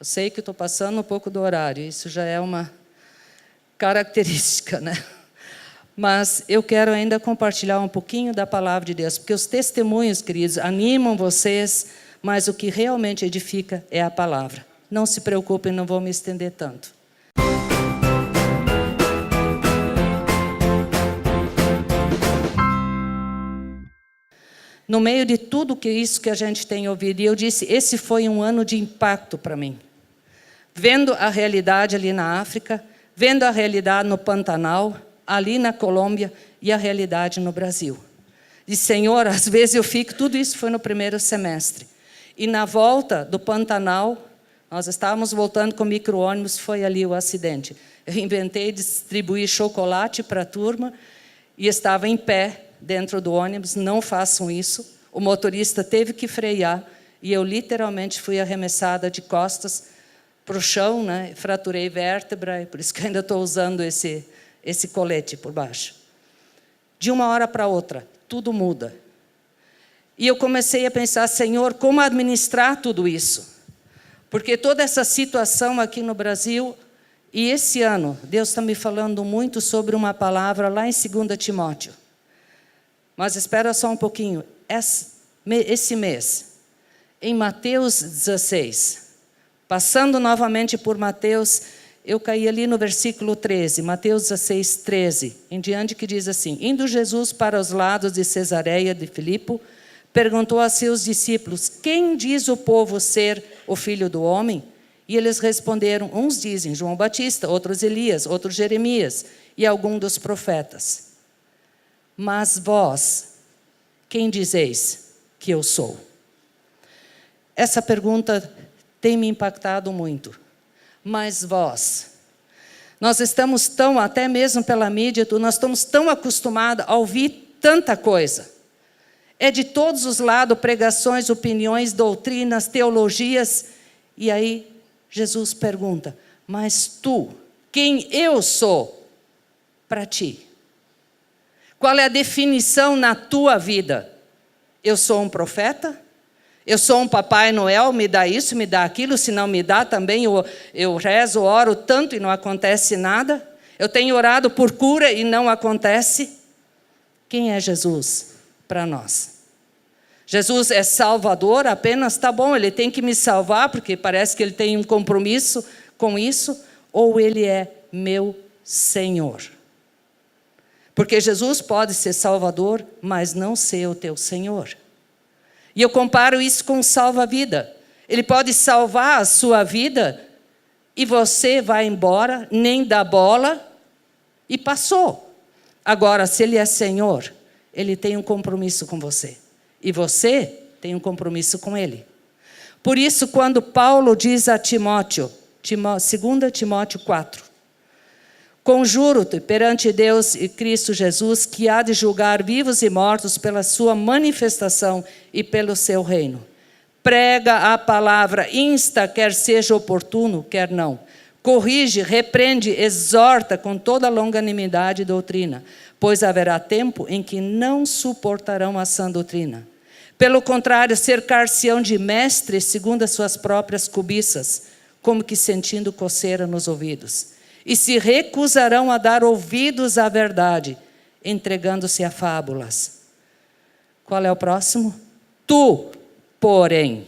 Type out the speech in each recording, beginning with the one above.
Eu sei que estou passando um pouco do horário, isso já é uma característica, né? Mas eu quero ainda compartilhar um pouquinho da palavra de Deus, porque os testemunhos, queridos, animam vocês, mas o que realmente edifica é a palavra. Não se preocupem, não vou me estender tanto. No meio de tudo isso que a gente tem ouvido, e eu disse, esse foi um ano de impacto para mim. Vendo a realidade ali na África, vendo a realidade no Pantanal, ali na Colômbia e a realidade no Brasil. E, Senhor, às vezes eu fico, tudo isso foi no primeiro semestre. E na volta do Pantanal, nós estávamos voltando com micro-ônibus, foi ali o acidente. Eu inventei distribuir chocolate para a turma e estava em pé dentro do ônibus, não façam isso. O motorista teve que frear e eu literalmente fui arremessada de costas para o chão, né? Fraturei vértebra, por isso que ainda estou usando esse colete por baixo. De uma hora para outra, tudo muda. E eu comecei a pensar, Senhor, como administrar tudo isso? Porque toda essa situação aqui no Brasil, e esse ano, Deus está me falando muito sobre uma palavra lá em 2 Timóteo. Mas espera só um pouquinho. Esse mês, em Mateus 16, passando novamente por Mateus, eu caí ali no versículo 13, Mateus 16, 13, em diante, que diz assim: Indo Jesus para os lados de Cesareia de Filipe, perguntou a seus discípulos: Quem diz o povo ser o Filho do Homem? E eles responderam: uns dizem João Batista, outros Elias, outros Jeremias e algum dos profetas. Mas vós, quem dizeis que eu sou? Essa pergunta tem me impactado muito. Mas vós, nós estamos tão, até mesmo pela mídia, nós estamos tão acostumados a ouvir tanta coisa. É de todos os lados, pregações, opiniões, doutrinas, teologias. E aí Jesus pergunta: mas tu, quem eu sou para ti? Qual é a definição na tua vida? Eu sou um profeta? Eu sou um Papai Noel, me dá isso, me dá aquilo, se não me dá também eu rezo, oro tanto e não acontece nada. Eu tenho orado por cura e não acontece. Quem é Jesus para nós? Jesus é Salvador apenas, tá bom, Ele tem que me salvar, porque parece que Ele tem um compromisso com isso, ou Ele é meu Senhor? Porque Jesus pode ser Salvador, mas não ser o teu Senhor. E eu comparo isso com o salva-vida. Ele pode salvar a sua vida e você vai embora, nem dá bola e passou. Agora, se Ele é Senhor, Ele tem um compromisso com você. E você tem um compromisso com Ele. Por isso, quando Paulo diz a Timóteo, 2 Timóteo 4, Conjuro-te perante Deus e Cristo Jesus, que há de julgar vivos e mortos pela sua manifestação e pelo seu reino. Prega a palavra, insta, quer seja oportuno, quer não. Corrige, repreende, exorta com toda longanimidade e doutrina, pois haverá tempo em que não suportarão a sã doutrina. Pelo contrário, cercar-se-ão de mestres segundo as suas próprias cobiças, como que sentindo coceira nos ouvidos. E se recusarão a dar ouvidos à verdade, entregando-se a fábulas. Qual é o próximo? Tu, porém,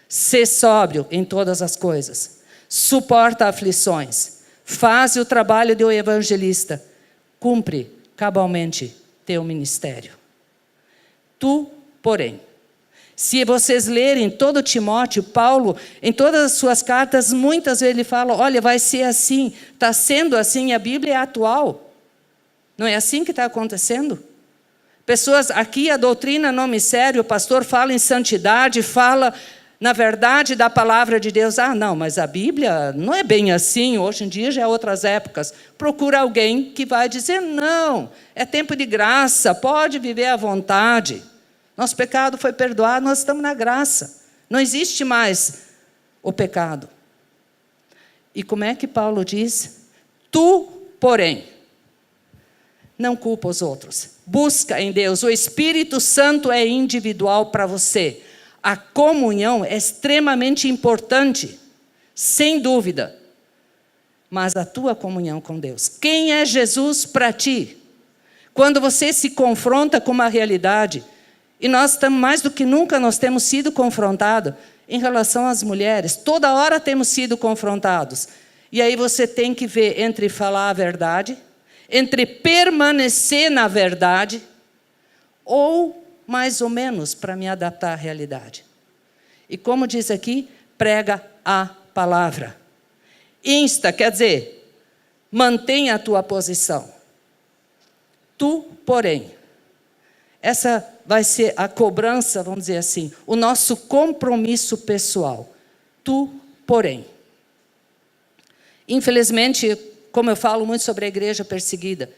sê sóbrio em todas as coisas, suporta aflições, faz o trabalho do evangelista, cumpre cabalmente teu ministério. Tu, porém. Se vocês lerem todo Timóteo, Paulo, em todas as suas cartas, muitas vezes ele fala, olha, vai ser assim, está sendo assim, a Bíblia é atual. Não é assim que está acontecendo? Pessoas, aqui a doutrina nome sério, o pastor fala em santidade, fala na verdade da palavra de Deus. Ah, não, mas a Bíblia não é bem assim, hoje em dia já é outras épocas. Procura alguém que vai dizer, não, é tempo de graça, pode viver à vontade. Nosso pecado foi perdoado, nós estamos na graça. Não existe mais o pecado. E como é que Paulo diz? Tu, porém, não culpa os outros. Busca em Deus. O Espírito Santo é individual para você. A comunhão é extremamente importante. sem dúvida. Mas a tua comunhão com Deus. Quem é Jesus para ti? Quando você se confronta com uma realidade, e nós estamos, mais do que nunca, nós temos sido confrontados em relação às mulheres. Toda hora temos sido confrontados. E aí você tem que ver entre falar a verdade, entre permanecer na verdade, ou mais ou menos para me adaptar à realidade. E como diz aqui, prega a palavra. Insta, quer dizer, mantenha a tua posição. Tu, porém, essa vai ser a cobrança, vamos dizer assim, o nosso compromisso pessoal. Tu, porém. Infelizmente, como eu falo muito sobre a igreja perseguida,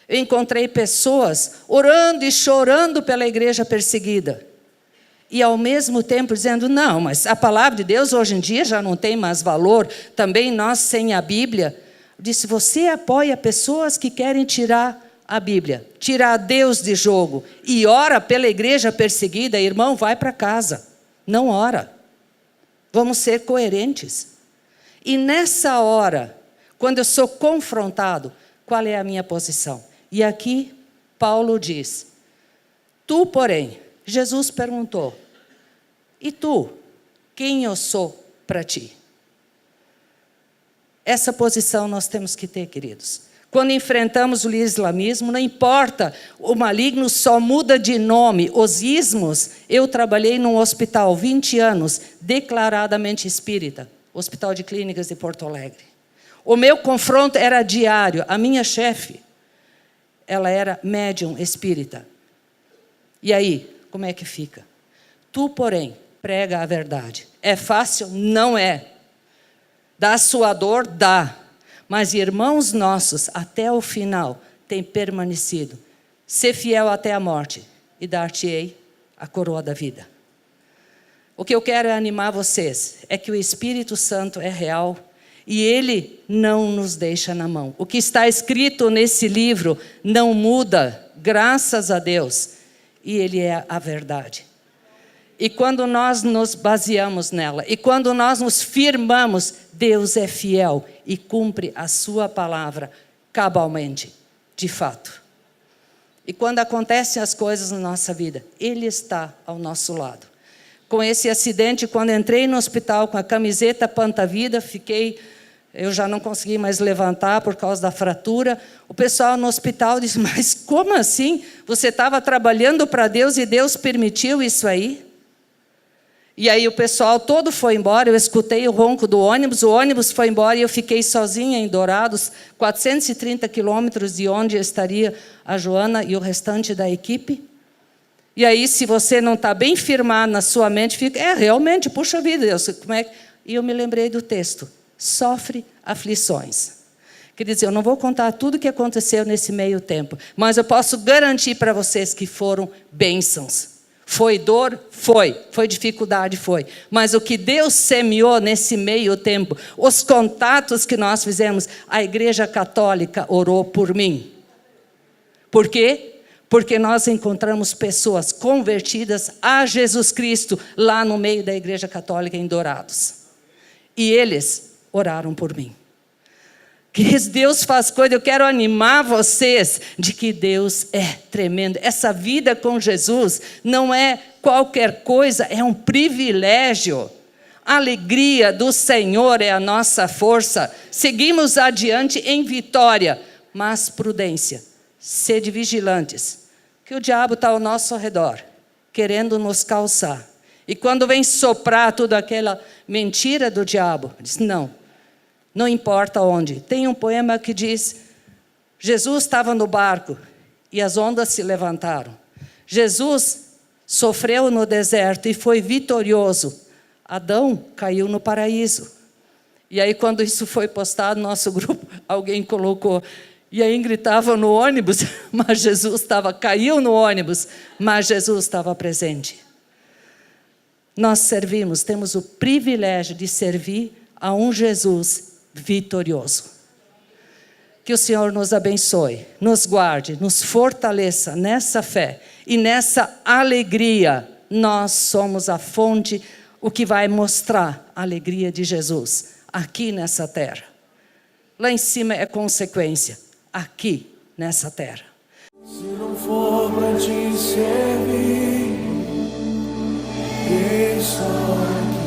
eu encontrei pessoas orando e chorando pela igreja perseguida. E ao mesmo tempo dizendo, não, mas a palavra de Deus hoje em dia já não tem mais valor, também nós sem a Bíblia. Eu disse, você apoia pessoas que querem tirar a Bíblia, tirar Deus de jogo, e ora pela igreja perseguida, irmão, vai para casa, não ora. Vamos ser coerentes. E nessa hora, quando eu sou confrontado, qual é a minha posição? E aqui, Paulo diz, tu, porém, Jesus perguntou, e tu, quem eu sou para ti? Essa posição nós temos que ter, queridos. Quando enfrentamos o islamismo, não importa, o maligno só muda de nome. Os ismos, eu trabalhei num hospital 20 anos, declaradamente espírita, Hospital de Clínicas de Porto Alegre. O meu confronto era diário. A minha chefe, ela era médium espírita. E aí, como é que fica? Tu, porém, prega a verdade. É fácil? Não é. Dá sua dor? Dá. Mas irmãos nossos, até o final, têm permanecido. Ser fiel até a morte e dar-te-ei a coroa da vida. O que eu quero é animar vocês, é que o Espírito Santo é real e Ele não nos deixa na mão. O que está escrito nesse livro não muda, graças a Deus, e Ele é a verdade. E quando nós nos baseamos nela, e quando nós nos firmamos, Deus é fiel e cumpre a sua palavra cabalmente, de fato. E quando acontecem as coisas na nossa vida, Ele está ao nosso lado. Com esse acidente, quando entrei no hospital com a camiseta Pantavida, eu já não consegui mais levantar por causa da fratura. O pessoal no hospital disse, mas como assim? Você estava trabalhando para Deus e Deus permitiu isso aí? E aí o pessoal todo foi embora, eu escutei o ronco do ônibus, o ônibus foi embora e eu fiquei sozinha em Dourados, 430 quilômetros de onde estaria a Joana e o restante da equipe. E aí, se você não está bem firmado na sua mente, fica, realmente, puxa vida, Deus, como é que... E eu me lembrei do texto, sofre aflições. Quer dizer, eu não vou contar tudo o que aconteceu nesse meio tempo, mas eu posso garantir para vocês que foram bênçãos. Foi dor? Foi dificuldade? Foi. Mas o que Deus semeou nesse meio tempo, os contatos que nós fizemos, a Igreja Católica orou por mim. Por quê? Porque nós encontramos pessoas convertidas a Jesus Cristo lá no meio da Igreja Católica em Dourados. E eles oraram por mim. Que Deus faz coisa, eu quero animar vocês de que Deus é tremendo. Essa vida com Jesus não é qualquer coisa, é um privilégio. A alegria do Senhor é a nossa força. Seguimos adiante em vitória, mas prudência. Sede vigilantes, que o diabo está ao nosso redor, querendo nos calçar. E quando vem soprar toda aquela mentira do diabo, diz, não importa onde. Tem um poema que diz, Jesus estava no barco e as ondas se levantaram. Jesus sofreu no deserto e foi vitorioso. Adão caiu no paraíso. E aí quando isso foi postado no nosso grupo, alguém colocou, e a Ingrid estava no ônibus, mas Jesus caiu no ônibus, mas Jesus estava presente. Nós servimos, temos o privilégio de servir a um Jesus vitorioso. Que o Senhor nos abençoe, nos guarde, nos fortaleça nessa fé e nessa alegria. Nós somos a fonte, o que vai mostrar a alegria de Jesus aqui nessa terra. Lá em cima é consequência, aqui nessa terra. Se não for pra te servir, quem sou aqui?